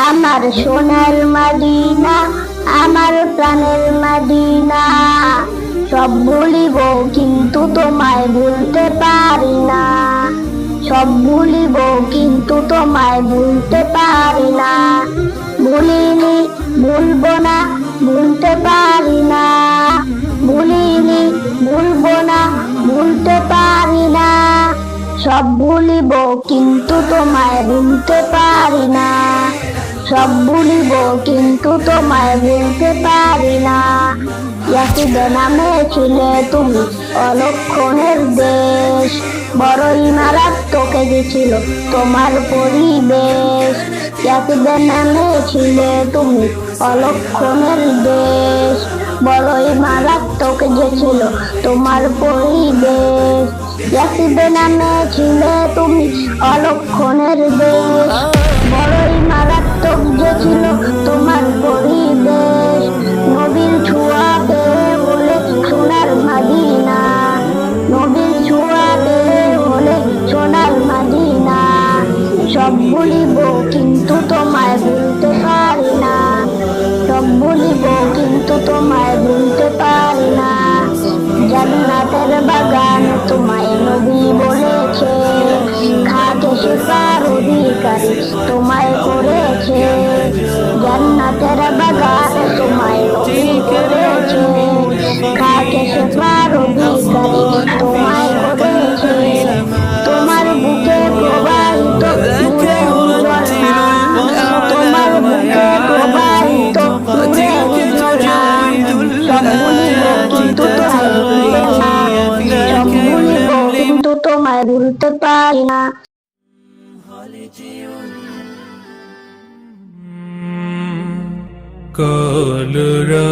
আমার সোনার মদিনা, আমার প্রাণের মদিনা। সব ভুলিব কিন্তু তোমায় ভুলতে পারি না। সব ভুলিব কিন্তু তোমায় ভুলতে পারি না। ভুলিনি, ভুলবো না, ভুলতে পারি না। ভুলিনি, ভুলবো না, ভুলতে পারি না। সব ভুলিব কিন্তু তোমায় ভুলতে পারি না। সব ভুলিব কিন্তু তোমায় ভুলতে পারি না। ইয়াসিবে নামে ছিলে তুমি অলক্ষণের দেশ, বড়ই মারাত্মক গেছিল তোমার পরিবেশ। ইয়াসিবে নামে ছিলে তুমি অলক্ষণের দেশ, বড়ই মারাত্মক গেছিল তোমার পরিবেশ। ইয়াসিবে নামে ছিলে তুমি অলক্ষণের দেশ, বড়ই মারাত্মক গেছিল তোমার পরিবেশ। নবীর ছোঁয়া পেয়ে হলে সোনার মদিনা, নবীর ছোঁয়া পেয়ে হলে সোনার মদিনা। সব ভুলিব কিন্তু তোমায় ভুলতে পারি না। সব ভুলিব কিন্তু তোমায় ভুলতে পারি না। জান্নাতের বাগান তোমায় নবী বলেছে, খাকে শেফার অধিকারী তোমায় করেছে। জান্নাতের বাগান তোমায় নবী করেছে, খাকে শেফার অধিকারী তোমায় করেছে। তোমার বুকে প্রবাহিত নূরের ঝর্ণা, তোমার বুকে প্রবাহিত নূরের ঝর্ণা। সব ভুলিব কিন্তু তোমায় ভুলতে না। সব ভুলিব কিন্তু তোমায় ভুলতে পারি না। কলরা